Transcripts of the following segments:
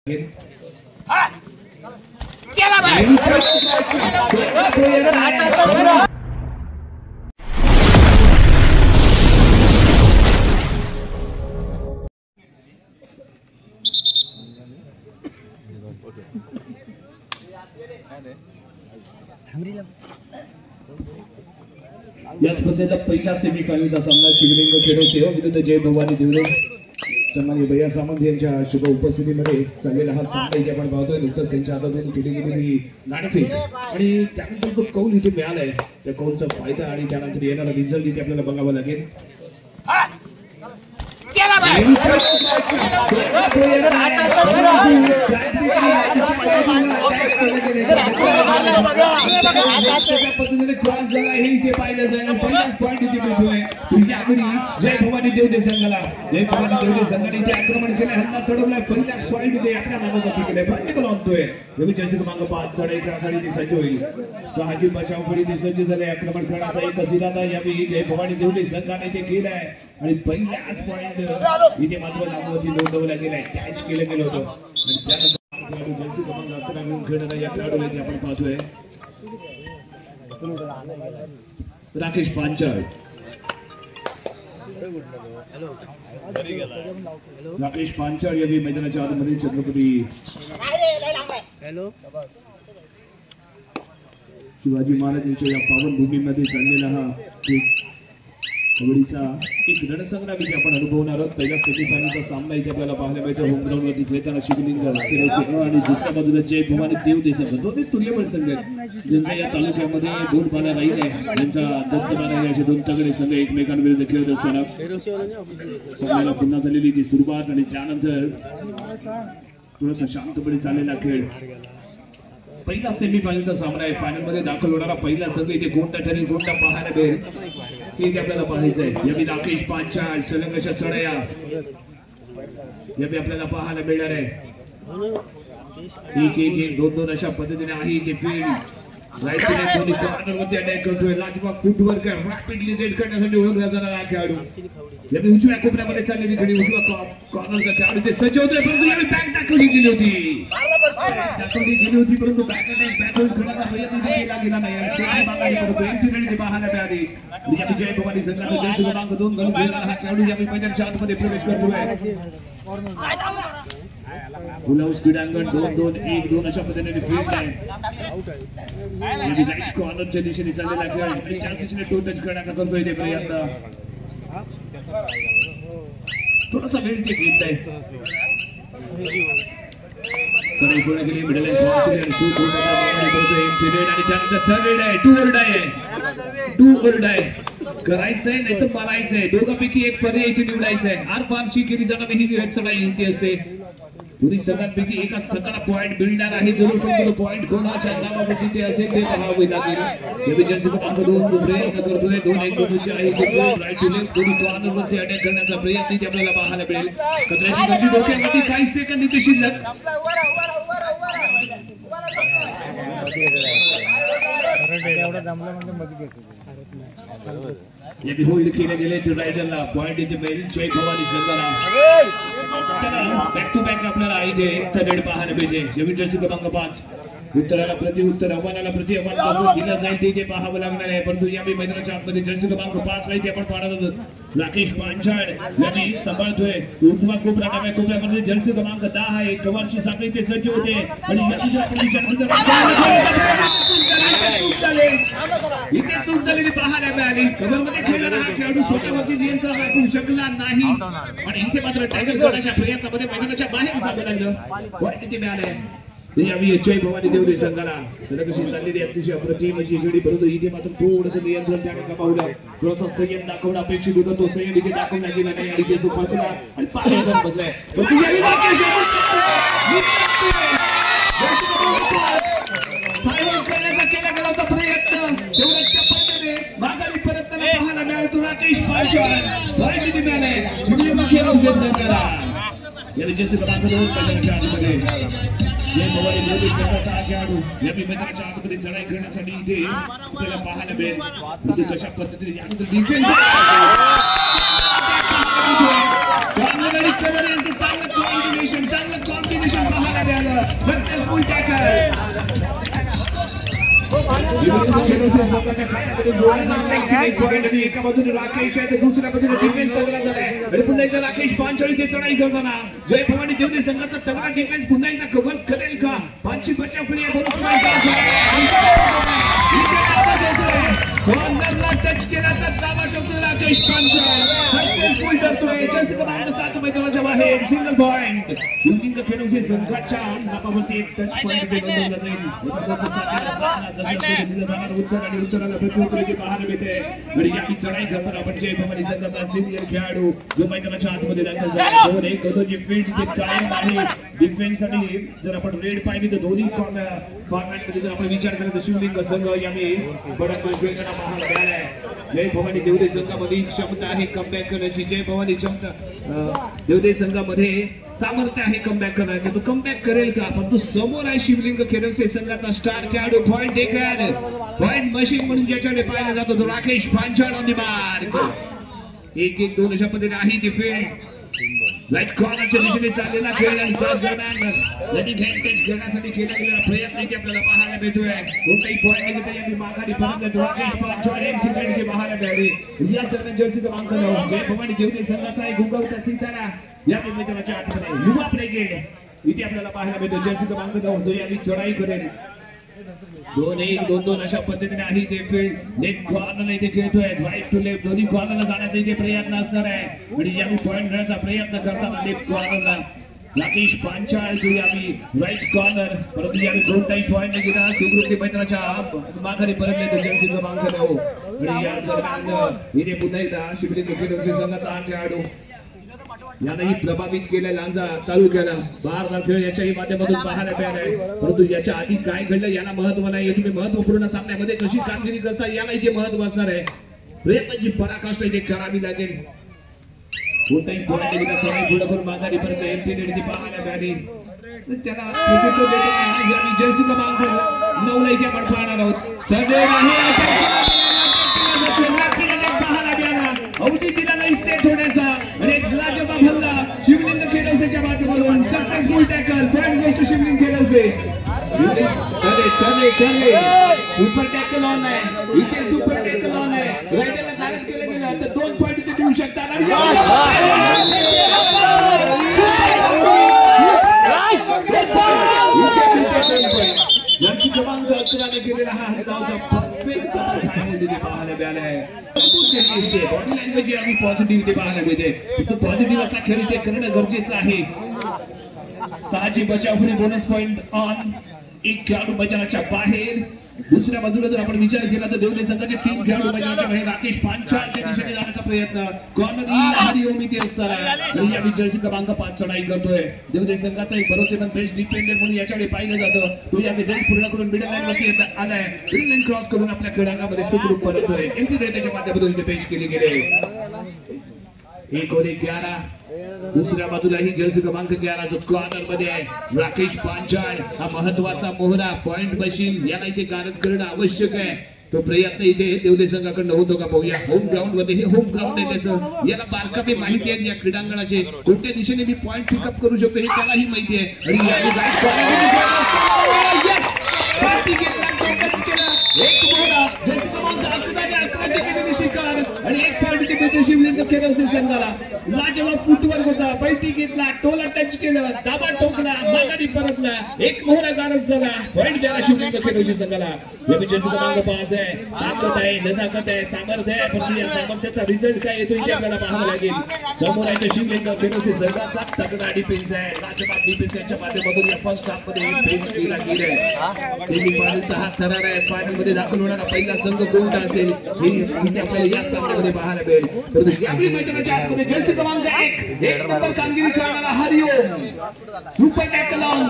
या स्पर्धेचा पहिला सेमीफायनलचा सामना शिवलिंग खेडोसेव विरुद्ध जय भवानी देवरे सन्माननीय भैया सामंत यांच्या शुभ उपस्थितीमध्ये चाललेला हा सामना इथे आपण पाहतोय. नुकतंच त्यांच्या हातातून केली गेलेली नाणेफेक आणि त्यानंतर जो कौल इथे मिळालाय त्या कौलचा फायदा आणि त्यानंतर येणारा रिझल्ट इथे आपल्याला बघावा लागेल. पद्धतीने क्रॉस झाला हे इथे पाहिलं जाईल. पहिलाच पॉईंट इथे मिळतोय जय भवानी देवते संघाला. जय भवानी देवते संघाने इथे आक्रमण केलं, हल्ला चढवलाय. पहिलाच पॉईंट इथे आपल्या नावाचा केलाय. प्रॅक्टिकल आणतोय रवी चंद्र क्रमांक 5 चढ साठी सज्ज होईल. सहाजी बचाव फळी ते सज्ज झाले. आक्रमण करण्याचा एकच इरादा यावेळी जय भवानी देवते संघाने इथे केलाय आणि पहिलाच पॉईंट इथे मात्र नावावरती नोंदवला गेलाय. कॅच केलं गेलं होतं आणि त्यानंतर जर्सी क्रमांक 11 घेऊन खेळणारा या खेळाडूला इथे आपण पाहतोय राकेश पांचाळ. राकेश पांचाळ यांनी मैदानाच्या आतमध्ये छत्रपती शिवाजी महाराज यांच्या या पावन भूमीमध्ये चाललेला हा कबड्डीचा एक रणसंग्राम इथे आपण अनुभवणार आहोत. पहिला सेमीफायनलचा सामना इथे आपल्याला पाहायला मिळतो. होम ग्राउंड वरती खेळताना शिवलिंग आणि दुसऱ्या बाजूला जय भवानी देवते संघ दोन्ही तुल्यबळ संघ आहेत ज्यांचा या तालुक्यामध्ये दोन बाला राहील आहे. ज्यांचा दत्तबाला असे दोन तगडे संघ एकमेकांविरुद्ध खेळत असताना सामन्याला पुन्हा झालेली ती सुरुवात आणि त्यानंतर थोडासा शांतपणे चाललेला खेळ. पहिला सेमीफायनलचा सामना आहे. फायनल मध्ये दाखल होणारा पहिला संघ इथे कोणता ठरेल कोणता पाहायला मिळेल हे आपल्याला पाहायचं आहे. यावी राकेश पांचाळ सलग अशा चढया यावी आपल्याला पाहायला मिळणार आहे. एक दोन अशा पद्धतीने आहे इथे फील्ड राईट दोन्ही कॉर्नरवरती अटॅक करतोय. लाजवाब फुटवर्क रॅपिडली सेट करण्यासाठी ओळखला जाणारा हा खेळाडू यावी उजव्या कोपऱ्यामध्ये चाललेली घडी उजव्या कॉर्नरचा खेळाडू ते सज्ज होतोय. परंतु यावी बॅक दाखवली गेली होती परंतु बॅकवर्ड खेळण्याचा प्रयत्न केला गेला नाही. पाहायला मिळाली. जय भवानी संघाचा जर्सी क्रमांक 2 घालून खेळणारा हा खेळाडू यावी मैदानाच्या आतमध्ये प्रवेश करतोय. फुलाऊस क्रीडांगण 2-2-1-2 अशा पद्धतीने फील्ड आहे. राईट कॉर्नरच्या दिशेने चाललेला खेळ आणि त्या दिशेने टो टच करण्याचा करतोय ते प्रयत्न. थोडासा वेळ ते घेत आहे. मिडल आणि त्यानंतर थर्ड रेड आहे. टू ओव्हर आहे. करायचंय नाही तर मारायचंय. दोघांपैकी एक पर्याय इथे निवडायचंय. आर पारशी केली जाणार ही चढाई इथे असते. दोन्ही संघांपैकी एका संघाला पॉईंट मिळणार आहे. जरूर पण पॉईंट कोणाच्या नावावरती ते असेल ते पाहावे लागेल. जर्सी क्रमांक 2 प्रयत्न करतोय. 2-1 राईट टू लेफ्ट दोन्ही कॉर्नरवरती अटॅक करण्याचा प्रयत्न इथे आपल्याला पाहायला मिळेल. कचऱ्याची डोक्यामध्ये काही सेकंद इथे शिल्लक. होल्ड केले गेले रायडरला पॉईंट इथे मिळेल जय भवानी संघाला. बॅक टू बॅक आपल्याला इथे थर्ड पाहायला पाहिजे. नवीन जर्सी क्रमांक 5 उत्तराला प्रत्युत्तर आव्हानाला प्रति आव्हान कसं दिलं जाईल ते पाहावं लागणार आहे. परंतु यावेळी मैदानाच्या आतमध्ये जर्सी क्रमांक 5 ला इथे आपण पाहणार आहोत. राकेश पांचाळ यांनी सांभाळतोय उजवा कोपरा डाव्या कोपऱ्यामध्ये जर्सी क्रमांक 10 आहे. कव्हरची साखळी ते सज्ज होते आणि आपण विचार करतो इथे चूक झालेली पाहायला मिळाली. कव्हरमध्ये खेळणारा हा खेळाडू स्वतःवरती नियंत्रण राखू शकला नाही आणि इथे मात्र टॅकल करण्याच्या प्रयत्नामध्ये मैदानाच्या बाहेर जावं लागलं. पॉईंट इथे मिळाले. यावी जय भवानी देवरे संघाला सलग अशी चाललेली अतिशय अप्रतिम अशी खेळी. परंतु इथे मात्र थोडंसं नियंत्रण त्याने गमावलं. थोडासा संयम दाखवणं अपेक्षित होतं. तो संयम इथे दाखवला गेला नाही आणि तो फसला आणि 5 रन बदलाय. करण्याचा केला गेला होता प्रयत्न. तेवढ्याच्या पद्धतीने माघारी परतताना पाहायला मिळाला तो राकेश पांचाळ. पॉईंट इथे मिळालाय संघाला. याने जर्सी क्रमांक 2 मैदानाच्या आतमध्ये जय भवानी देवरे संघाचा हा खेळाडू यावी मैदानाच्या आतमध्ये चढाई करण्यासाठी इथे आपल्याला पाहायला मिळेल. परंतु कशा पद्धतीने यानंतर डिफेन्स चांगलं कॉम्बिनेशन कॉम्बिनेशन पाहायला मिळालं. Successful tackle. एका बाजूने राकेश आहे तर दुसऱ्या बाजूने डिफेन्स तगडा झालाय आणि पुन्हा एकदा राकेश पांचाळी ते चढाई करताना जय भवानी देवदे संघाचा तगडा डिफेन्स पुन्हा एकदा कव्हर करेल का? पाचशे बचाव करूया टच केला तर दाबा टोकतो राकेश पांचाळ. सक्सेसफुल करतोय. जर्सी क्रमांक 7 मैदानाच्या बाहेर सिंगल पॉइंट. शिवलिंग फेरोसे संघाच्या नावावरती एक टच पॉइंट नोंदवला जाईल. उत्तर आणि उत्तराला प्रत्युत्तराची पाहायला मिळते आणि या चढाई करताना आपण जय भवानी संघाचा सिनियर खेळाडू जो मैदानाच्या आतमध्ये दाखल झाला. दोन एक दोनची फील्ड ते कायम आहे. डिफेन्स आणि जर आपण रेड पाहिली तर दोन्ही फॉर्मॅटमध्ये जर आपण विचार केला तर शिवलिंग संघ याने बराच खेळताना पाहायला मिळालाय. जय भवानी देवदे संघामध्ये क्षमता आहे कमबॅक करण्याची. जय भवानी देवदे संघामध्ये सामर्थ्य आहे कमबॅक करण्याचं. तो कमबॅक करेल का? पण तो समोर आहे शिवलिंग खेळवसे संघाचा स्टार खेळाडू पॉइंट टेकर पॉइंट मशीन म्हणून ज्याच्याकडे पाहिला जातो तो Rakesh Panchal on the mark. 1-1-2 अशा पद्धतीने आहे ती फील्ड. राईट कॉर्नरच्या दिशेने चाललेला खेळ आणि त्याच दरम्यान नदी टच करण्यासाठी केला गेलेला प्रयत्न इथे आपल्याला पाहायला मिळतोय. कोणताही पॉइंट घेता या माघारी परत राकेश पांचाळ एक ठिकाणी इथे पाहायला मिळाली. या दरम्यान जर्सी क्रमांक 9 जय भवानी देवदे संघाचा एक गुंगावता सितारा या मैदानाच्या आतमध्ये युवा प्लेगेड इथे आपल्याला पाहायला मिळतो. जर्सी क्रमांक 9 जो याची चढाई करेल. 2-1-2-2 अशा पद्धतीने आहे ते फील्ड. लेफ्ट कॉर्नरला इथे खेळतोय. राईट टू लेफ्ट दोन्ही कॉर्नरला जाण्याचा इथे प्रयत्न असणार आहे आणि यावी पॉइंट घेण्याचा प्रयत्न करताना लेफ्ट कॉर्नरला राकेश पांचाळ जो यावी राईट कॉर्नर परंतु यावी कोणताही पॉइंट न घेता सुकृती मैदानाच्या माघारी परतले तो जर्सी क्रमांक 9 आणि या दरम्यान इथे पुन्हा एकदा शिवलिंग खेळवसे संघाचा हा खेळाडू यानेही प्रभावित केलं लांजा तालुक्याला. बारदार खेळ याच्याही माध्यमातून पाहायला मिळालाय. परंतु याच्या आधी काय घडलं याला महत्व नाही. तुम्ही महत्वपूर्ण सामन्यामध्ये कशी कामगिरी करता याला इथे महत्व असणार आहे. प्रयत्नाची पराकाष्ठा इथे करावी लागेल. कोणताही पॉइंट घेता सगळी पुढे करून माघारी परत एमटी पाहायला मिळाली. त्याला जर्सी क्रमांक 9 ला इथे आपण पाहणार आहोत. अवधी दिला नाही सेट होण्याचा आणि एक लाजवाब हल्ला शिवलिंग खेळवसेच्या माध्यमातून सक्सेसफुल टॅकल. पॉइंट गोष्ट शिवलिंग खेळवसे. सुपर टॅकल ऑन आहे. इथे सुपर टॅकल ऑन आहे. रायडरला गारद केलं गेलं तर 2 पॉइंट इथे देऊ शकतात. जर्सी क्रमांक 11 ने केलेला हा हल्लाचा परफेक्ट पाहायला मिळालाय. बॉडी लँग्वेज आम्ही पॉझिटिव्ह इथे पाहायला मिळते. तो पॉझिटिव्ह असा खेळ इथे करणं गरजेचं आहे. 6ची बचावफुली बोनस पॉइंट ऑन. एक खेळाडू मैदानाच्या बाहेर. दुसऱ्या बाजूला जर आपण विचार केला तर देवदे संघाचे 3 खेळाडू मैदानाच्या बाहेर. राकेश पांचाळच्या दिशेने जाण्याचा प्रयत्न कॉर्नर इथे असताना या जर्सी क्रमांक 5 चढाई करतोय. देवदे संघाचा एक भरोसेमंद बेस्ट डिफेंडर म्हणून याच्याकडे पाहिलं जातं. तो या विधान पूर्ण करून मिडल लाईन वरती आलाय. मिडल लाईन क्रॉस करून आपल्या खेळांगामध्ये सुखरूप परततोय. एमटी त्याच्या माध्यमातून इथे पेश केले गेले. 1-11 दुसऱ्या बाजूला ही जर्सी क्रमांक 11 जो कॉर्नर मध्ये आहे. राकेश पांचाळ हा महत्वाचा मोहरा पॉइंट बशील याला इथे गारद करणं आवश्यक आहे. तो प्रयत्न इथे देवदे संघाकडनं होतो का पाहूया. होम ग्राउंड मध्ये हे होम ग्राउंड आहे त्याचं. याला बारकावे माहिती आहे या क्रीडांगणाचे. कोणत्या दिशेने मी पॉइंट पिकअप करू शकतो हे त्यालाही माहिती आहे. आणि एक मोहरा जर्सी क्रमांक 11 केलेली शिकार आणि एक पॉइंट इथे शिवलिंग खेळवसे संघाला. लाजवाब फुटवर्क होता. बैठी घेतला. टोला टच केलं. दाबा टोकला. माघारी परतला. एक मोहरा गारद झाला. पॉइंट द्यायला शिवलिंग खेळवसे संघाला. जर्सी क्रमांक 5 आहे. ताकद आहे नजाकत आहे सामर्थ्य आहे. पण या सामर्थ्याचा रिझल्ट काय येतो इथे आपल्याला पाहावं लागेल. समोर आहे शिवलिंग खेळवसे संघाचा तगडा डिफेन्स आहे. लाजवाब डिफेन्स याच्या माध्यमातून या फर्स्ट हाफ मध्ये पेश केला गेलाय. सेमीफायनलचा हा थरार आहे. फायनल मध्ये दाखल होणारा पहिला संघ कोणता असेल हे इथे आपल्याला या सामन्यामध्ये पाहायला मिळेल. परंतु यावेळी मैदानाच्या आतमध्ये जर्सी क्रमांक 1 नंबर कामगिरी करणारा हरिओम सुपर टॅकल ऑन.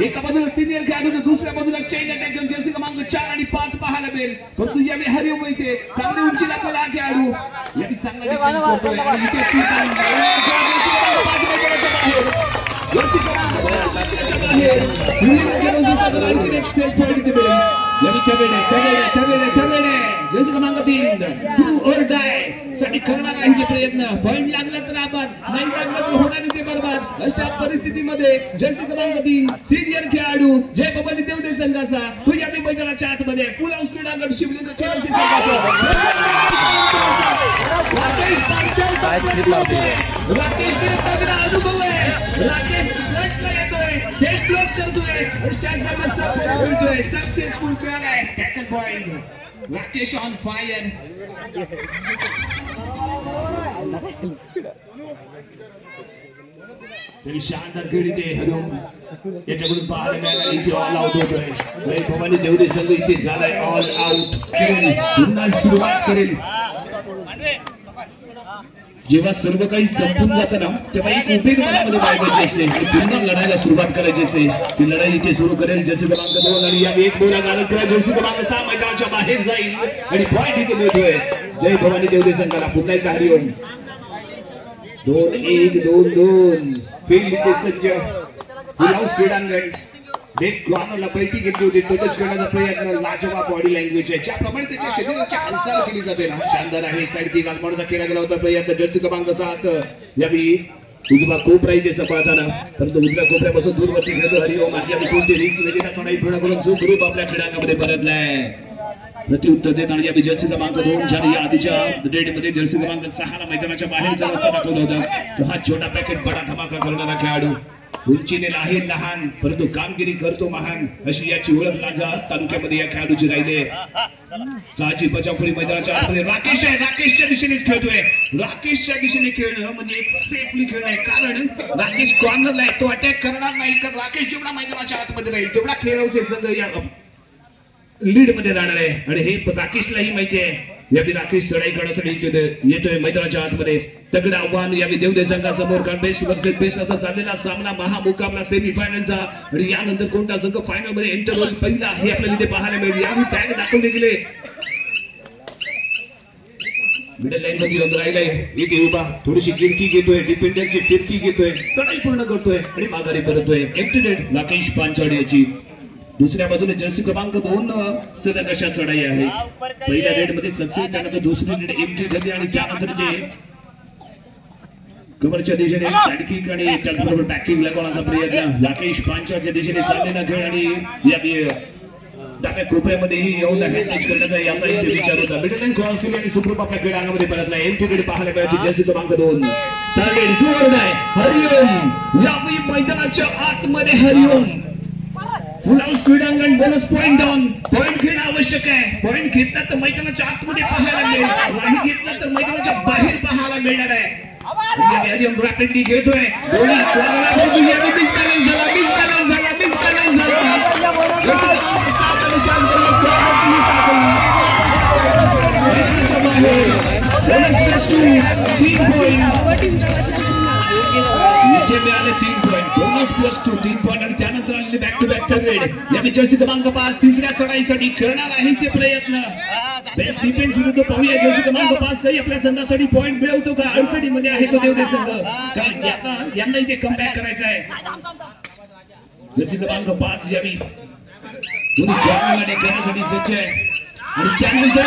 एका बाजूला सिनियर खेळाडू तर दुसऱ्या बाजूला चेन अटॅक जर्सी क्रमांक 4 आणि 5 पाहायला मिळेल. परंतु यावेळी हरिओम इथे चांगली उंची लागलेला हा खेळाडू यावेळी चांगला डिफेन्स करतोय आणि इथे जर्सी क्रमांक 5 मैदानाच्या बाहेर. जर्सी क्रमांक 5 मैदानाच्या बाहेर आणखी एक सेल पॉइंट इथे जर्सी क्रमांक 3 डू और डाय साठी करणार आहे ते प्रयत्न. पॉइंट लागला तर आपण, नाही लागला तर होणार ते बरोबर. अशा परिस्थितीमध्ये जर्सी क्रमांक 3 सिनियर खेळाडू जय भवानी देवदे संघाचा तो या मैदानाच्या आतमध्ये फुल हाऊस क्रीडांगण शिवलिंग खेळाडू संघाचा राकेश तगडा अनुभव आहे. राकेश लटला येतोय, चेस्ट ब्लॉक करतोय, सक्सेसफुल खेळ आहे. Tackle point Rakesh on fire. तरी शानदार खेळ इथे हरिओम याच्याकडून पाहायला मिळाला. इथे ऑल आउट होतोय. जय भवानी देवदे संघ इथे झालाय ऑल आउट. पुन्हा सुरुवात करेल. जेव्हा सर्व काही संपून जातं ना तेव्हा एक उभे मनामध्ये बाळगायची असते, पुन्हा लढायला सुरुवात करायची असते. ती लढाई इथे सुरू करेल जर्सी क्रमांक 2 आणि या एक बोला गाणं जर्सी क्रमांक 6 मैदानाच्या बाहेर जाईल आणि पॉइंट इथे मिळतोय जय भवानी देवदे संघाला. पुन्हा एकदा हरिओम 2-1 2-2 फील्ड इथे सज्ज. फुल हाऊस क्रीडांगण एक कॉर्नरला बैठी घेतली होती. तो टच करण्याचा प्रयत्न. लाजवाब बॉडी लँग्वेज आहे, ज्याप्रमाणे त्याच्या शरीराची हालचाल केली जाते ना शानदार आहे. साइड किक आजमावण्याचा केला गेला होता प्रयत्न. जर्सी क्रमांक 7 यावेळी उजवा कोपरा इथे सपाळताना, परंतु उजव्या कोपऱ्यापासून दूरवरती खेळतो हरिओम. यावेळी कोणती रिस्क वगैरे चढाई पूर्ण करून सुखरूप आपल्या क्रीडांगणामध्ये परतलाय. प्रत्युत्तर देताना यावेळी जर्सी क्रमांक 2 ज्याने या आधीच्या डेटमध्ये जर्सी क्रमांक 6 ला मैदानाच्या बाहेर जात असताना दाखवलं होतं. तो हा छोटा पॅकेट बडा धमाका करणारा खेळाडू. उंचीने आहे लहान परंतु कामगिरी करतो महान, अशी याची ओळख लांजा तालुक्यामध्ये या खेळाडूची राहिले. साची बचावफळी मैदानाच्या आतमध्ये राकेश आहे. राकेशच्या दिशेनेच खेळतोय. राकेशच्या दिशेने खेळणं म्हणजे एक सेफली खेळणं आहे, कारण राकेश कॉर्नरला आहे. तो अटॅक करणार नाही, कारण राकेश जेवढा मैदानाच्या आतमध्ये राहील तेवढा खेळाडूचे संघ या लीड मध्ये राहणार आहे. आणि हे राकेशलाही माहिती आहे. यावेळी राकेश चढाई करण्यासाठी येतोय मैदानाच्या आतमध्ये. तगडं आव्हान यावेळी देवदे संघासमोर, कारण बेस्ट वर्सेस बेस्ट असा चाललेला सामना, महामुकाबला सेमीफायनलचा. आणि यानंतर कोणता संघ फायनल मध्ये एंटर होईल पहिला हे आपल्याला इथे पाहायला मिळेल. यावेळी बॅग दाखवले गेले. मिडल लाईन मध्ये येऊन राहिलाय इथे उभा, थोडीशी फिरकी घेतोय, डिफेंडरची फिरकी घेतोय, चढाई पूर्ण करतोय आणि माघारी परतोय. एम्प्टीडेड राकेश पांचाळ याची. दुसऱ्या बाजूने जर्सी क्रमांक 2 सलग अशा चढाई आहे. पहिल्या रेड मध्ये सक्सेस, त्यानंतर दुसरी रेड एम्प्टी झाली आणि त्यानंतर ते कमरच्या दिशेने साइड किक आणि त्याचबरोबर बॅकिंग लगवण्याचा प्रयत्न. राकेश पांचाळच्या दिशेने चाललेला खेळ आणि या डाव्या कोपऱ्यामध्येही येऊन हँडच करण्याचा याचा इथे विचार होता. मिडल लाईन क्रॉस केली आणि सुखरूप आपल्या क्रीडांगणामध्ये परतला. एम्प्टीकडे पाहायला मिळाली जर्सी क्रमांक 2. टार्गेट दूर आहे हरिओम. यावेळी मैदानाच्या आतमध्ये हरिओम फुल हाऊस क्रीडांगण. Bonus point down. पॉइंट घेणं आवश्यक आहे. पॉइंट घेतला तर मैदानाच्या आतमध्ये पाहायला मिळेल, नाही घेतला तर मैदानाच्या बाहेर पाहायला मिळणार आहे. हरिओम रॅपिडली घेतोय. मिळाले 3 पॉइंट. बोनस +2 3 पॉइंट आणि त्यानंतर आलेले बॅक टू बॅक थर्ड. यावेळी जर्सी क्रमांक 5 तिसऱ्या चढाईसाठी खेळणार आहे ते प्रयत्न. बेस्ट डिफेन्स विरुद्ध पाहूया जर्सी क्रमांक 5 काही आपल्या संघासाठी पॉइंट मिळवतो का. अडचणीमध्ये आहे तो देवदे संघ, कारण यांना इथे कमबॅक करायचा आहे. जर्सी क्रमांक 5 यावेळी दोन्ही कॉर्नरला करण्यासाठी सज्ज आहे आणि त्यानंतर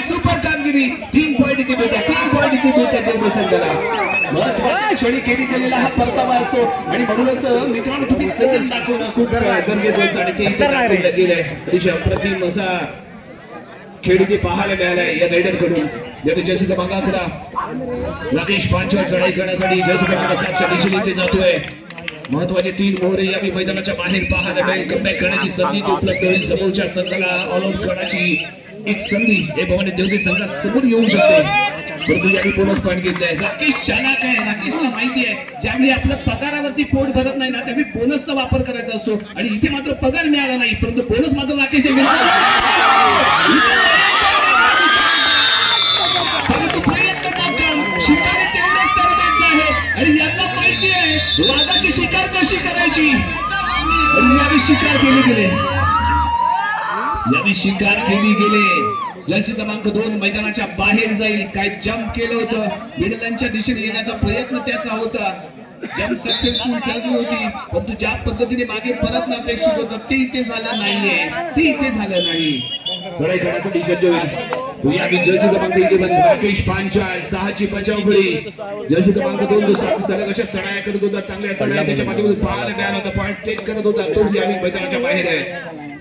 सुपर कामगिरी. 3 पॉइंट इथे मिळतात. 3 पॉइंट इथे मिळतात देवदे संघाला. महत्वाच्या क्षणी केली गेलेला हा परतावा असतो आणि म्हणूनच मित्रांनो तुम्ही सजन दाखवणं खूप गरजेचं असतं आणि ते इथे दाखवलं गेलंय. अतिशय अप्रतिम असा खेळ इथे पाहायला मिळालाय या रायडर कडून. यावेळी जर्सी क्रमांक 11 राकेश पांचाळ चढाई करण्यासाठी जर्सी क्रमांक 7च्या दिशेने इथे जातोय. महत्वाचे 3 मोहरे यावेळी मैदानाच्या बाहेर पाहायला मिळेल. कमबॅक करण्याची संधी उपलब्ध होईल. समोरच्या संघाला ऑल आउट करण्याची एक संधी हे भवानी देवदे संघासमोर येऊ शकते. परंतु यावेळी बोनस पॉइंट घेतलाय. राकेश चालाक आहे. राकेशला माहिती आहे ज्यावेळी आपल्या पगारावरती पोट भरत नाही ना त्यावेळी बोनसचा वापर करायचा असतो आणि इथे मात्र पगार मिळाला नाही परंतु बोनस मात्र राकेश शिकारी तेवढेच गरजेचं आहे आणि यांना माहिती आहे वाघाची शिकार कशी करायची आणि यावेळी शिकार केली गेले. यावी शिकार केली गेले। जर्सी क्रमांक 2 मैदानाच्या बाहेर जाईल। काय जंप केलं होतं, बिडलांच्या दिशेने येण्याचा प्रयत्न त्याचा होता, जंप सक्सेसफुल ठरली होती, परंतु ज्या पद्धतीने मागे परतणं अपेक्षित होतं ते इथे झालं नाहीये, ते इथे झालं नाही। चढाई करण्यासाठी सज्ज होईल यावी जर्सी क्रमांक 11 राकेश पांचाळ, 6ची बचाव फळी। जर्सी क्रमांक 2 जो सलग अशा चढाया करत होता, चांगल्या चढाया त्याच्या माध्यमातून पाहायला मिळाला होता, पॉईंट टेक करत होता, तोच यावी मैदानाच्या बाहेर आहे।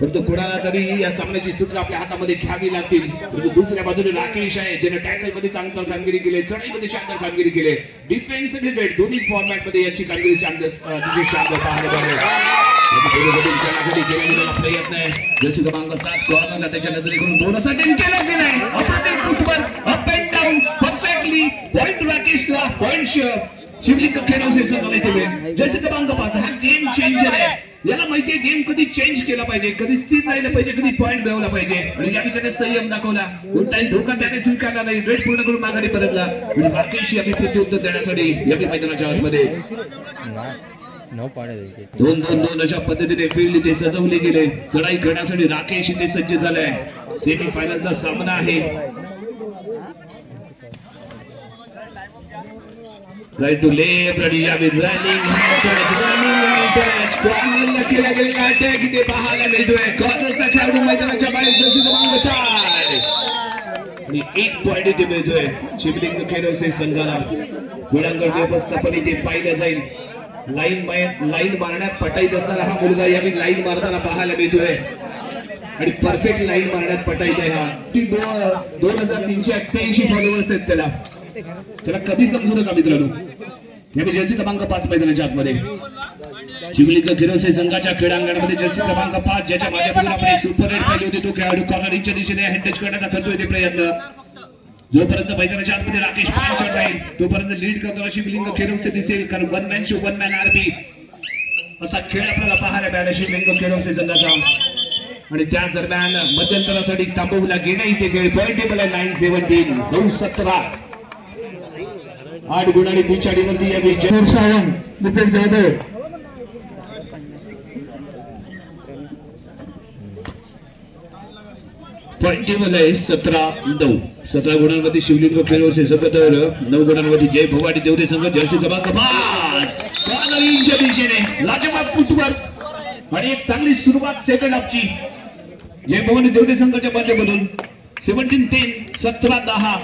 परंतु कुणाला तरी या सामन्याची सूत्र आपल्या हातामध्ये घ्यावी लागतील। परंतु दुसऱ्या बाजूने राकेश आहे, ज्याने टॅकल मध्ये चांगली कामगिरी केली, चढाईमध्ये शानदार कामगिरी केली, डिफेन्स डिबेट दोन्ही फॉर्मॅट मध्ये याची कामगिरी शानदार पाहायला मिळाली। प्रयत्न आहे जर्सी क्रमांक 7 कॉर्नरला त्याच्या नजरेकडून थोडासा केला गेलाय, up and down perfectly point राकेशला, पॉइंट शिवलिंग खेळवसे संघाला इथे। जर्सी क्रमांक 5 हा गेम चेंजर आहे, याला माहितीये गेम कधी चेंज केला पाहिजे, कधी स्थिर राहिला पाहिजे, कधी पॉइंट मिळवला पाहिजे, आणि यावी त्याने संयम दाखवला, कोणताही धोका त्याने स्वीकारला नाही, रेड पूर्ण करून माघारी परतला आणि राकेश यावी प्रत्युत्तर देण्यासाठी यावी मैदानाच्या आतमध्ये 2-2 अशा पद्धतीने फील्ड इथे सजवले गेले। चढाई करण्यासाठी राकेश इथे सज्ज झालाय। सेमी फायनलचा सामना आहे। राइट टू लेफ्ट आणि यावी रनिंग टच कॉर्नरला केला गेलेला अटॅक इथे पाहायला मिळतोय। कॉर्नरचा खेळाडू मैदानाच्या बाहेर जर्सी क्रमांक 4 आणि 1 पॉइंट इथे मिळतोय शिवलिंग खेळवसे संघाला। गुणांकन व्यवस्थापन इथे पाहिलं जाईल। लाईन मारण्यात पटाईत असणारा हा मुलगा यावी लाईन मारताना पाहायला मिळतोय आणि परफेक्ट लाईन मारण्यात पटाईत आहे। हा 2388 फॉलोअर्स आहेत त्याला कधी समजू नका मित्रांनो। यावी जर्सी क्रमांक 5 मैदानाच्या आतमध्ये शिवलिंग खेळवसे संघाच्या क्रीडांगणामध्ये जर्सी क्रमांक 5 ज्याच्या माध्यमातून आपण एक सुपर रेड पाहिली होती, तो खेळाडू कॉर्नरच्या दिशेने हँड टच करण्याचा करतोय ते प्रयत्न। जोपर्यंत मैदानाच्या आतमध्ये राकेश पांचाळ राहील तोपर्यंत लीड करताना शिवलिंग खेळवसे दिसेल, कारण one man show one man आरबी असा खेळ आपल्याला पाहायला मिळाला शिवलिंग खेळवसे संघाचा। आणि त्याच दरम्यान मध्यंतरासाठी थांबवला गेला इथे खेळ। पॉइंट टेबल आहे 9-17 9-17 8 गुणांनी पिछाडीवरती यावी जयसावन विकेट जाधव। पॉइंट टेबल आहे 17-9 17 गुणांवरती शिवलिंग खेळवसे संघ तर 9 गुणांवरती जय भवानी देवते संघ। जर्सी क्रमांक 5 कॉर्नरच्या दिशेने लाजवाब फुटवर्क आणि एक चांगली सुरुवात सेकंड हाफची जय भवानी देवते संघाच्या माध्यमातून। 17-10 17-10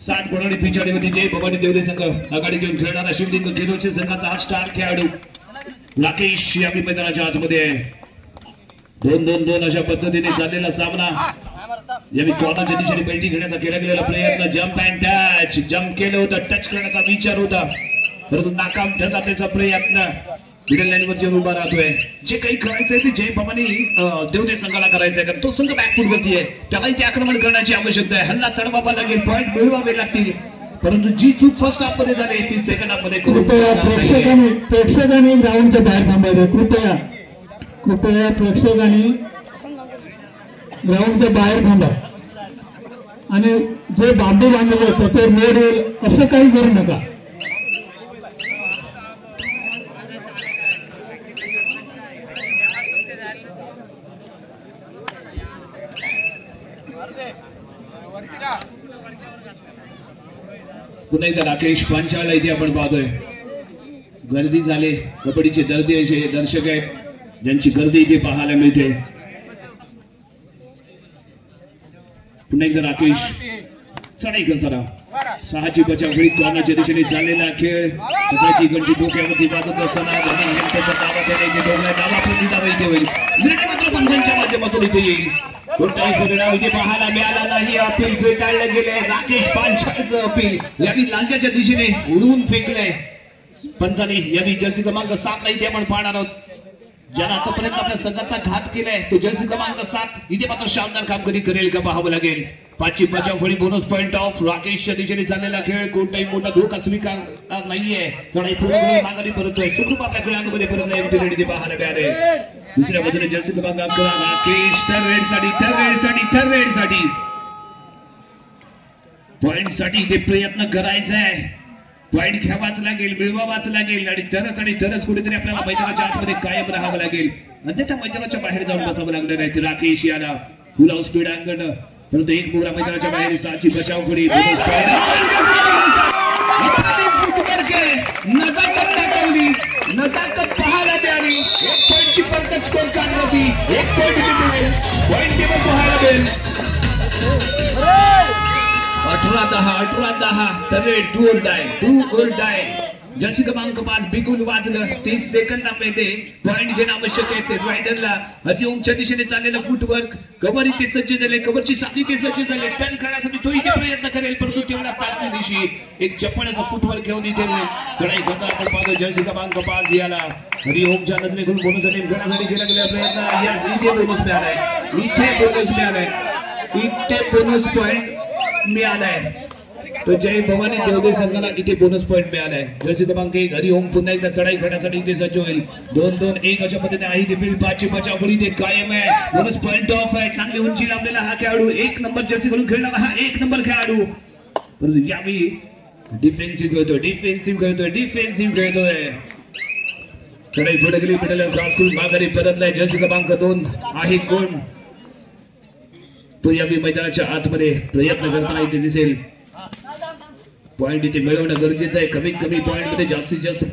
7 गुणांनी पिछाडीवरती जय भवानी देवते संघ आघाडी घेऊन खेळणारा शिवलिंग खेळवसे संघाचा हा स्टार खेळाडू राकेश यावी मैदानाच्या आतमध्ये आहे। 2-2 अशा पद्धतीने चाललेला सामना। यावी कॉर्नरच्या दिशेने पेल्टी घेण्याचा केला गेलेला प्रयत्न, जम्प अँड टच, जम्प केलं होतं, टच करण्याचा विचार होता, परंतु नाकाम ठरला त्याचा प्रयत्न। मिडल लाईनवरती उभा राहतोय। जे काही करायचंय ते जय भवानी देवते संघाला करायचंय, कारण तो संघ बॅकफुटवरती आहे, त्यालाही ते आक्रमण करण्याची आवश्यकता आहे। हल्ला चढवावा लागेल, पॉइंट मिळवावे लागतील, परंतु जी चूक फर्स्ट हाफ मध्ये झाली ती सेकंड हाफ मध्ये प्रेक्षकांनी ग्राउंडच्या बाहेर थांबायचं। कृपया प्रेक्षकांनी ग्राउंडच्या बाहेर थांबा आणि जे बांबू बांधलेले असतात ते मोड येईल असं काही करू नका। पुन्हा एकदा राकेश पांचाळला इथे आपण पाहतोय। गर्दी झाले, कबड्डीचे दर्शक आहेत ज्यांची गर्दी इथे पाहायला मिळते। पुन्हा एकदा राकेश चढाई करताना 6ची बचाव फळी कॉर्नरच्या दिशेने चाललेला खेळ। सध्याची घंटी डोक्यावरती वाजत असताना पंचांच्या माध्यमातून इथे येईल, कोणताही परिणाम इथे पाहायला मिळाला नाही। अपील फेटाळलं गेलंय, राकेश पांचाळचं अपील यावी लांजाच्या दिशेने उडवून फेकलंय पंचांनी। यावी जर्सी क्रमांक 7 इथे आपण पाहणार आहोत, ज्याला आतापर्यंत आपल्या संघाचा घात केलाय तो जर्सी क्रमांक 7 इथे मात्र शानदार कामगिरी करेल का पाहावं लागेल। 5ची बचाव फळी बोनस पॉइंट ऑफ राकेशच्या दिशेने चाललेला खेळ, कोणताही मोठा धोका स्वीकारणार नाहीये, चढाई पूर्ण माघारी परतोय, सुखरूप आपल्या खेळांमध्ये परतलाय इथे पाहायला मिळाले। दुसऱ्या बाजूने जर्सी क्रमांक 11 राकेश थर्ड रेडसाठी पॉइंट साठी इथे प्रयत्न करायचा आहे, पॉइंट घ्यावाच लागेल, मिळवावाच लागेल आणि तरच कुठेतरी आपल्याला मैदानाच्या आतमध्ये कायम राहावं लागेल, अन्यथा मैदानाच्या बाहेर जाऊन बसावं लागणार आहे। राकेश याला फुल हाऊस स्पीड अंगण परंतु एक मुगरा मैदानाच्या बाहेर 6ची बचाव फळी नजाकत पाहायला मिळाली 1 पॉईंटची परत स्कोर काढली 1 पॉईंट टेबल पाहायला मिळेल 18-10 तरे 2 or die जर्सी क्रमांक 5 बिगुल वाजलं 30 सेकंदामध्ये पॉइंट घेणं आवश्यक आहे ते रायडरला हरिओमच्या दिशेने चाललेलं फुटवर्क कव्हर इथे सज्ज झाले कव्हरची साथी इथे सज्ज झाले टर्न करण्यासाठी तो इथे प्रयत्न करेल परंतु तेवढा साथी दिशी एक चप्पण्याचा फुटवर्क घेऊन इथे चढाई करता आपण पाहतो जर्सी क्रमांक 5 याला हरिओमच्या नजरेकडून बोनस आणि घेण्यासाठी केला गेला प्रयत्न या इथे बोनस मिळालाय इथे बोनस पॉइंट मिळालाय तो जय भवानी देवदे संघाला इथे बोनस पॉइंट मिळालाय जर्सी क्रमांक 1 हरिओम पुन्हा एकदा चढाई करण्यासाठी इथे सज्ज होईल 2-2-1 अशा पद्धतीने आहे ती फील्ड 5ची बचाव फळी ते कायम आहे बोनस पॉइंट ऑफ आहे चांगली उंची लावलेला हा खेळाडू 1 नंबर जर्सी घालून खेळणारा हा 1 नंबर खेळाडू परंतु यावेळी डिफेन्सिव्ह खेळतोय चढाई पुढे गेली पडलेला क्रॉस करून माघारी परतलाय जर्सी क्रमांक 2 आहे कोण तो यावेळी मैदानाच्या आतमध्ये प्रयत्न करताना इथे दिसेल पॉइंट इथे मिळवणं गरजेचं आहे कमीत कमी पॉइंट मध्ये जास्तीत जास्त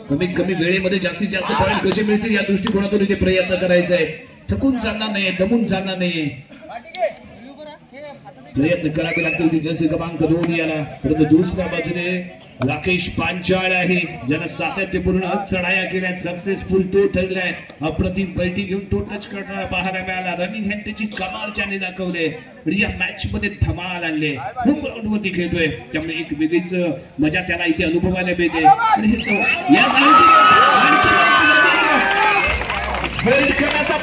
कमीत कमी वेळेमध्ये जास्तीत जास्त पॉइंट कसे मिळतील या दृष्टिकोनातून इथे प्रयत्न करायचा आहे थकून चालणार नाही दमून चालणार नाही प्रयत्न करावे लागतील जर्सी क्रमांक 2 याला परंतु दुसऱ्या बाजूने राकेश पांचाळ आहे ज्याला सातत्यपूर्ण चढाया केल्या सक्सेसफुल तो ठरलाय अप्रतिम बैठी घेऊन तो टच करणारा पाहायला मिळाला रनिंग हँड त्याची कमाल त्याने दाखवले या मॅच मध्ये धमाल आणले खूप ग्राउंड वरती खेळतोय त्यामुळे एक वेगळीच मजा त्याला इथे अनुभवायला मिळते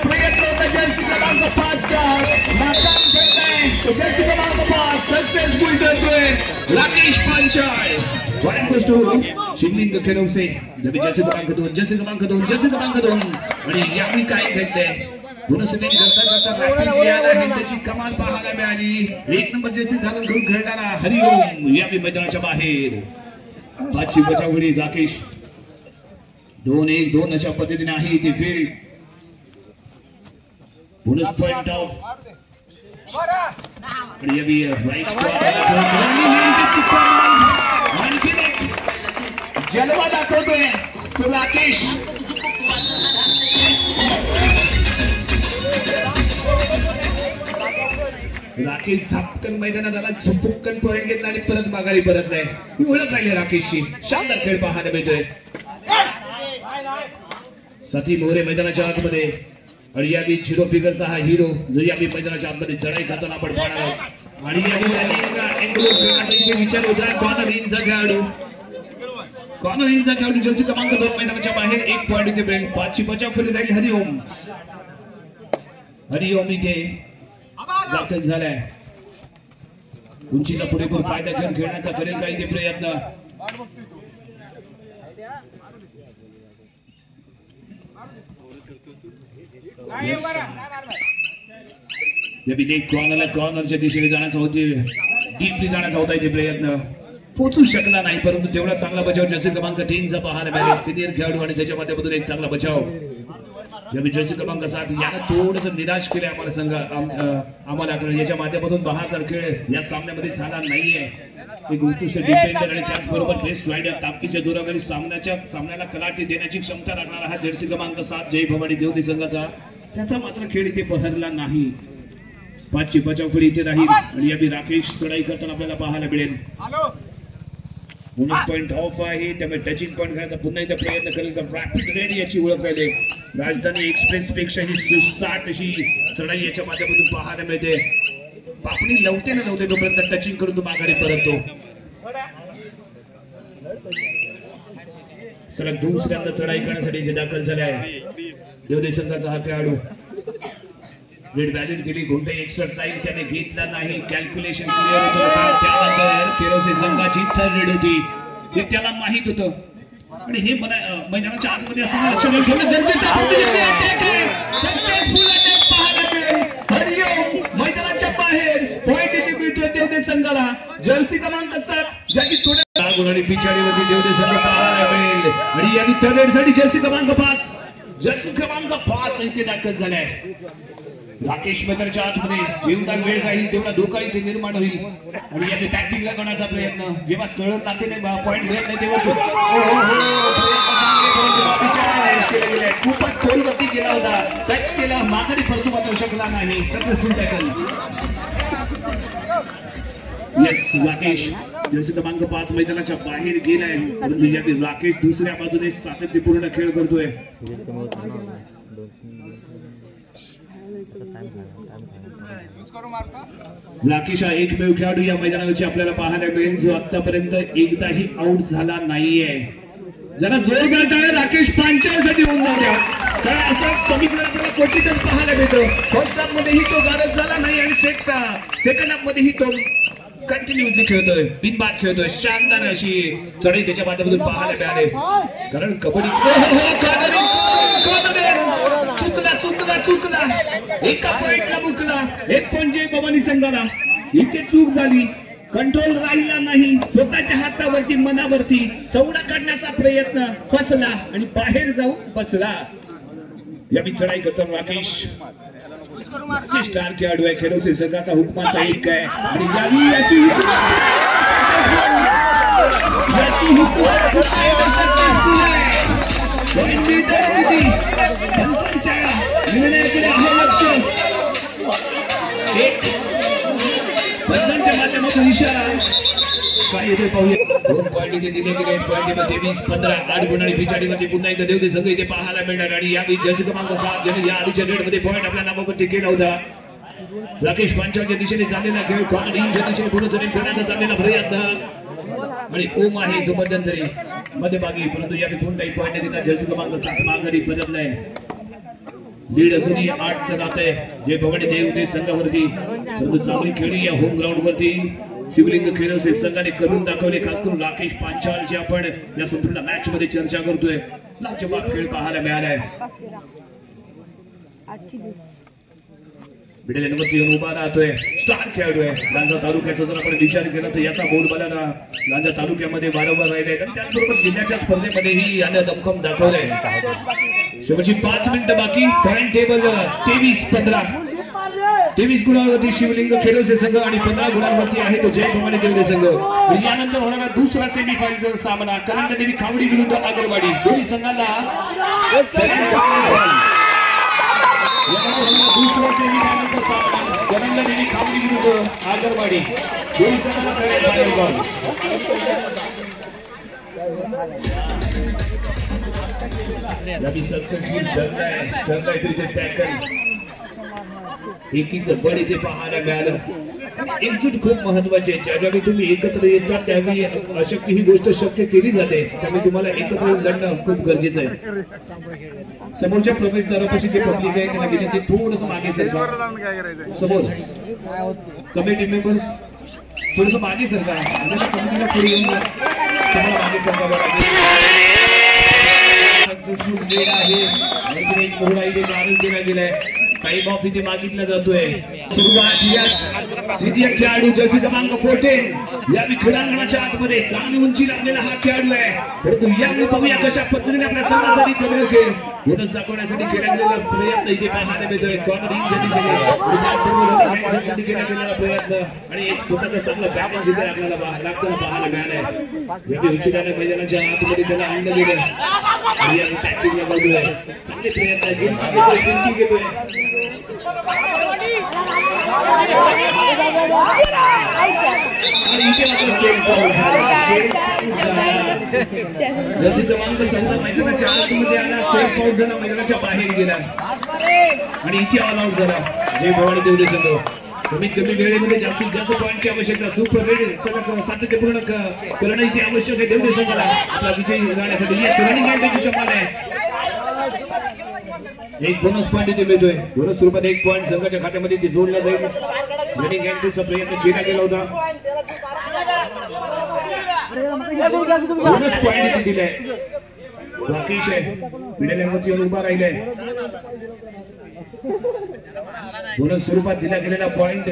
प्रयत्न होता जर्सी क्रमांक 5चा नाकाम ठरलाय जर्सी क्रमांक 5 सक्सेसफुल ठरतोय राकेश पांचाळ शिवलिंग खेळवसे जर्सी क्रमांक 2 आणि यावेळी काय घडतंय बोनस करता त्याची कमाल पाहायला मिळाली 1 नंबर जर्सी घालून घेऊन खेळणारा हरिओम यावेळी मैदानाच्या बाहेर 5ची बचावडी राकेश 2-1-2 अशा पद्धतीने आहे ती फील्ड बोनस पॉइंट ऑफ आणि यावेळी राईट जलवा दाखवतोय तो राकेश झपकन मैदानात आला झपकन पॉइंट घेतला आणि परत माघारी परतलाय ही ओळख राहिली राकेशची शानदार खेळ पाहायला मिळतोय साथी मोरे मैदानाच्या आतमध्ये आणि यावेळी 0 फिगरचा हा हिरो जो यावेळी मैदानाच्या आतमध्ये चढाई करताना आपण पाहणार आहोत आणि यावेळी विचार होता कॉर्नर इनचा खेळाडू जर्सी क्रमांक 2 मैदानाच्या बाहेर 1 पॉइंट इथे मिळेल 5ची बचाव फळी राहील हरिओम इथे दाखल झालाय उंचीचा पुरेपूर फायदा घेऊन खेळण्याचा करेल का इथे प्रयत्न कॉर्नरच्या दिशेने जाण्याचा होते डीपली जाण्याचा होता इथे प्रयत्न पोहोचू शकला नाही परंतु तेवढा चांगला बचाव जर्सी क्रमांक 3चा पाहायला मिळाला सिनियर खेळाडू आणि त्याच्या माध्यमातून एक चांगला बचाव जर्सी क्रमांक 7 यानं थोडस निराश केले आम्हाला कारण याच्या माध्यमातून बहादर खेळ या सामन्यामध्ये झाला नाहीये एक उत्कृष्ट डिफेंडर आणि त्याचबरोबर बेस्ट रायडर ताकदीच्या जोरावर सामन्याला कलाटी देण्याची क्षमता राखणारा हा जर्सी क्रमांक 7 जय भवानी देवदे संघाचा त्याचा मात्र खेळ इथे बहरला नाही 5ची बचाव फळी इथे राहील आणि यावेळी राकेश चढाई करताना आपल्याला पाहायला मिळेल बोनस पॉइंट ऑफ आहे त्यामुळे टचिंग पॉइंट घेण्याचा पुन्हा एकदा प्रयत्न करेल तर रॅपिड रेडी याची ओळख राहिली राजधानी एक्सप्रेस पेक्षा ही 60 अशी चढाई याच्या माध्यमातून पाहायला मिळते पापणी लवते ना लवते तोपर्यंत टचिंग करून तो माघारी परततो सलग दुसऱ्यांदा चढाई करण्यासाठी जे दाखल झाले आहे देवदे संघाचा हा खेळाडू रेड व्हॅलिड केली कोणताही एक्स्ट्रा टाइम त्याने घेतला नाही कॅल्क्युलेशन क्लिअर होतं त्यानंतर केरोसे संघाची थर्ड होती हे त्याला माहित होतं आणि हे मैदानाच्या आतमध्ये असताना लक्ष ठेवणं गरजेचं मैदानाच्या बाहेर पॉइंट इथे मिळतोय देवदे संघाला जर्सी क्रमांक 7 ज्याची थोड्या गुणांनी पिछाडीवरती देवदे संघ पाहायला मिळेल आणि यावेळी थर्ड साठी जर्सी क्रमांक 5 इथे दाखल झालाय राकेश मैदानाच्या आतमध्ये जेवढा वेळ राहील तेवढा धोका इथे निर्माण होईल आणि या टॅक्टिकला करण्याचा प्रयत्न जेव्हा सरळ नातेने पॉईंट मिळत नाही तेव्हा खूपच खोलवरती गेला होता, टच केला, माघारी परतू पाहू शकला नाही. Successful tackle. Yes, Rakesh Jersey क्रमांक 5 मैदानाच्या बाहेर गेलाय, परंतु यातील राकेश दुसऱ्या बाजूने सातत्यपूर्ण खेळ करतोय. राकेश हा एकमेव खेळाडू या मैदानावरची आपल्याला पाहायला मिळेल जो आतापर्यंत एकदाही आउट झाला नाहीये. जरा जोर करताय राकेश पांचाळसाठी होऊन जाऊ द्या, कारण असं समीकरण आपल्याला क्वचितच पाहायला मिळतं. फर्स्ट हाफ मध्येही तो गारज झाला नाही आणि सेकंड हाफ मध्येही तो कंटिन्युअसली खेळतोय, बिनबाद खेळतोय. शानदार अशी चढाई त्याच्या माध्यमातून पाहायला मिळाले, कारण कबड्डी चुकला एका पॉइंटला मुकला. एक पॉइंट जय भवानी संघाला. इथे चूक झाली, कंट्रोल राहिला नाही, स्वतःच्या हातावरती मनावरती चौडा काढण्याचा प्रयत्न फसला आणि बाहेर जाऊन बसला. यावी चढाई करतो राकेश. स्टार खेळाडू आहे, खेळोसे संघाचा हुकमाचा एक आहे आणि याची निर्णयाकडे आहे लक्ष. एक बदलांच्या माध्यमातून इशारा काय येतोय पाहूया. 2 पॉईंट इथे दिले गेले. पॉईंट 23-15 8 गुण आणि 45 पुन्हा एकदा देवते संघ इथे पाहायला मिळणार आणि यावेळी जज क्रमांक 7 ज्याने या आधीच्या रेडमध्ये पॉईंट आपल्या नावावरती केला होता. राकेश पांचाळच्या दिशेने चाललेला खेळ, कॉर्नर इंच्या दिशेने पुढे करण्याचा चाललेला प्रयत्न आणि ओम आहे जो मध्यंतरी मध्यभागी, परंतु यावेळी कोणताही पॉईंट देता जज क्रमांक 7 माघारी बदललाय. लीड अजूनही 8चं जात आहे जे भवानी देवते संघावरती, परंतु चांगली खेळी या होम ग्राउंड वरती शिवलिंग खेळोसे संघाने करून दाखवले. खास करून राकेश पांचाळची आपण या संपूर्ण मॅच मध्ये चर्चा करतोय. लाजवाब खेळ पाहायला मिळालाय. बिडलेवरती येऊन उभा राहतोय, स्टार खेळाडू आहे. लांजा तालुक्याचा जर आपण विचार केला तर याचा बोलबाला लांजा तालुक्यामध्ये वारंवार राहिलाय आणि त्याचबरोबर जिल्ह्याच्या स्पर्धेमध्येही याने दमखम दाखवलाय. शेवटची 5 मिनिटं बाकी. Point table 23-15. 23 गुणांवरती शिवलिंग खेळोसे संघ आणि 15 गुणांवरती आहे तो जय भवानी देवते संघ. यानंतर होणारा दुसरा सेमीफायनल सामना करंडदेवी खावडी विरुद्ध आगरवाडी. दोन्ही संघांना दुसरा सेमीफायनलचा सामना करंडदेवी खावडी विरुद्ध आगरवाडी. दोन्ही संघांना सक्सेसफुल करताय तिथे टॅकल. एकीचं बळ इथे पाहायला मिळालं. एकजूट खूप महत्वाची आहे. ज्यावेळी तुम्ही एकत्र येतात त्यावेळी अशक्य ही गोष्ट शक्य केली जाते, त्यामुळे तुम्हाला एकत्र येऊन लढणं खूप गरजेचं आहे. समोरच्या प्रवेशद्वारापाशी जे पब्लिक आहे त्यांना विनंती थोडस मागे सरका. समोर कमिटी मेंबर्स थोडस मागे सरका. कमिटीला पुढे येऊन तुम्हाला मागे सरका. सक्सेसफुल लीड आहे. एक मोहरा इथे गारज केला गेलाय. टाइम ऑफ इथे मागितला जातोय. सुरुवात सिनियर खेळाडू जर्सी क्रमांक 14 या क्रीडांगणाच्या आतमध्ये चांगली उंची लागलेला हा खेळाडू आहे, परंतु यावेळी बघूया कशा पद्धतीने आपल्या संघासाठी कमी खेळ बोनस दाखवण्यासाठी केला गेलेला प्रयत्न इथे पाहायला मिळतोय. कॉर्नर इंच्या दिशेने केला गेलेला प्रयत्न आणि एक स्वतःचा चांगला बॅलन्स इथे आपल्याला लागताना पाहायला मिळालाय. यावेळी उशिराने मैदानाच्या आतमध्ये त्याला आणलं गेलं आणि या टॅक्टिकला बघूया चांगले प्रयत्न घेतोय. जर्सी क्रमांक 14 मैदानाच्या आतमध्ये आला, सेफ आउट झाला, मैदानाच्या बाहेर गेला आणि इथे ऑल आउट झाला जय भवानी देवते संघ. कमीत कमी वेळेमध्ये जास्तीत जास्त पॉईंटची आवश्यकता, सुपर रेड सातत्यपूर्ण करणं इथे आवश्यक आहे देवते संघाला आपला विजय गाण्यासाठी. या रनिंग गॅपची कमाल आहे. एक बोनस पॉईंट इथे मिळतोय. बोनस स्वरूपात 1 पॉईंट संघाच्या खात्यामध्ये ते जोडला जाईल. रनिंग गॅपचा प्रयत्न केला गेला होता. बोनस पॉईंट इथे दिलाय. राकेश आहे पिढ्यावरती येऊन उभा राहिलाय. बोनस स्वरूपात दिला गेलेला पॉईंट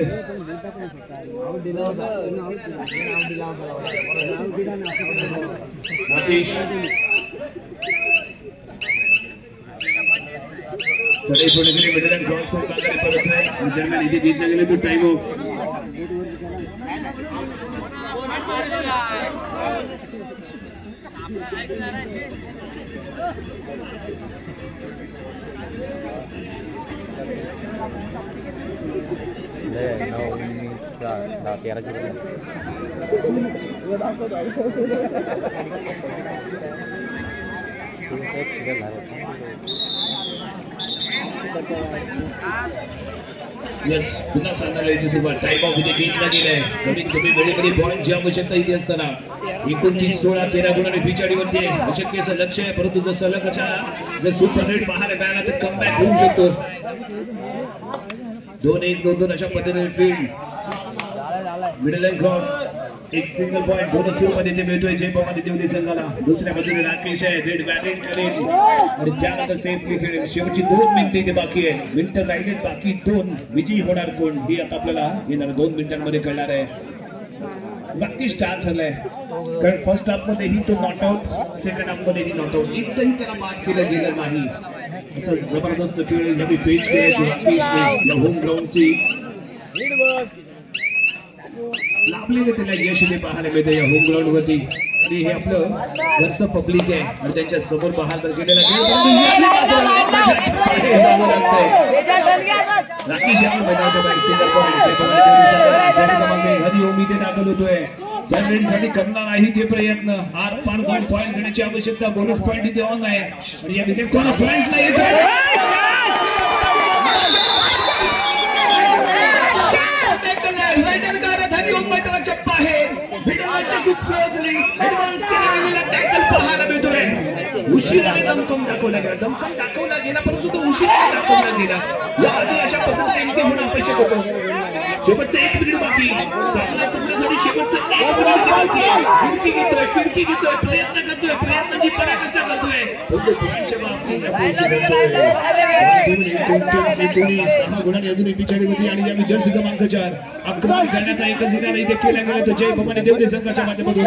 राकेश कडे पूर्ण केली मिडल क्रॉस करून काढले परत आहे दरम्यान इथे घेतला गेले तो टाइम ऑफ यस पुन्हा सांगायला याची सुरुवात टाइम ऑफ इथे घेतला गेलाय कमीत कमी वेळेमध्ये पॉईंटची आवश्यकता इथे असताना 29-16-13 गुणांनी पिछाडीवरती अशक्य असं लक्ष आहे परंतु जर सलग अशा जर सुपर रेट पाहायला मिळाला तर कमबॅक होऊ शकतो 2-1 2-2 अशा पद्धतीने फील्ड मिडल लाईन क्रॉस एक सिंगल पॉइंट दोन सुरूमध्ये ते मिळतोय जय भवानी देवली संघाला दुसऱ्या बाजूने राकेश आहे रेड बॅटिंग करेल आणि त्यानंतर सेफली खेळेल शेवटची 2 मिनिटे इथे बाकी आहे मिनिटं राहिलेत बाकी 2 विजयी होणार कोण ही आता आपल्याला येणार 2 मिनिटांमध्ये कळणार आहे बाकी स्टार्ट झालाय कारण फर्स्ट हाफ मध्ये ही तो नॉट आउट सेकंड हाफ मध्ये ही नॉट आउट एकही त्याला बाद केलं गेलं नाही असं जबरदस्त खेळ यांनी पेच केले राकेशने या होम ग्राउंडची लाभलेले त्याला यश इथे पाहायला मिळते या होम ग्राउंड वरती आणि हे आपलं घरचं पब्लिक आहे आणि त्यांच्या समोर पाहायला गेलेला राकेश यांनी मैदानाच्या बाहेर सिंगल पॉईंट हरिओम इथे दाखल होतोय त्या रेडसाठी करणार आहे ते प्रयत्न आर पार जाऊन पॉईंट घेण्याची आवश्यकता बोनस पॉईंट इथे ऑन आहे आणि या विकेट कोणा फ्रंटला येतो मैदानाच्या बाहेर पाहायला मिळतोय उशिराने दमकम दाखवला गेला परंतु तो उशिराने दाखवला गेला याआधी अशा पद्धतीने होणं अपेक्षित होतं शेवटचं 1 मिनिट बाकी सामना संपण्यासाठी शेवटचं 1 मिनिट बाकी फिरकी घेतोय प्रयत्न करतोय प्रयत्नाची पराकाष्ठा करतोय गुणांनी अजूनही पिछाडीवरती आणि या जर्सी क्रमांक 4 आक्रमण करण्याचा एकच ठिकाण इथे केला गेला तो जय भवानी देवली संघाच्या माध्यमातून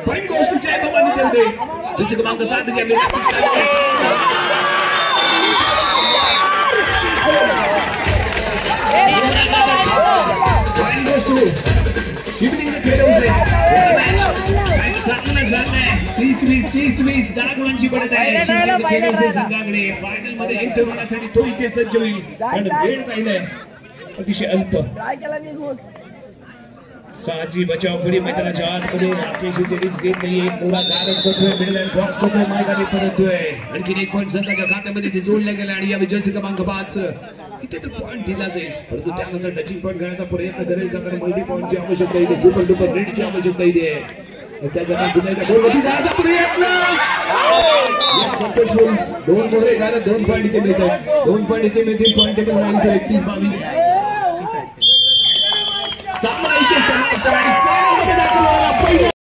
पॉईंट गोष्ट जय भवानी देवली जर्सी क्रमांक 7 पॉईंट गोष्ट शिफ्टिंग झालंय 30-20 10 गुणांची पडत आहे संघाकडे फायनल मध्ये एंटर होण्यासाठी तो इथे सज्ज होईल पण वेळ राहिलाय अतिशय अल्प साजी बचाव फडी मैदानाच्या आतमध्ये राकेश इथे रिस्क घेत नाहीये पुरा गारद करतोय मिडल लाईन बॉक्स करतोय मार्गाने परततोय आणखी 1 पॉईंट संघाच्या खात्यामध्ये ते जोडले गेले आणि या विजयची क्रमांक 5 इथे तर पॉईंट दिला जाईल परंतु त्यानंतर टचिंग पॉईंट घेण्याचा प्रयत्न करेल का कारण मल्टी पॉईंटची आवश्यकता इथे सुपर डुपर रेडची आवश्यकता इथे आहे त्या दरम्यान पुण्याच्या गोलवरती जाण्याचा प्रयत्न 2 मोहरे घालत 2 पॉईंट इथे मिळतात 2 पॉईंट इथे मिळतील पॉईंट टेबल राहील 31-22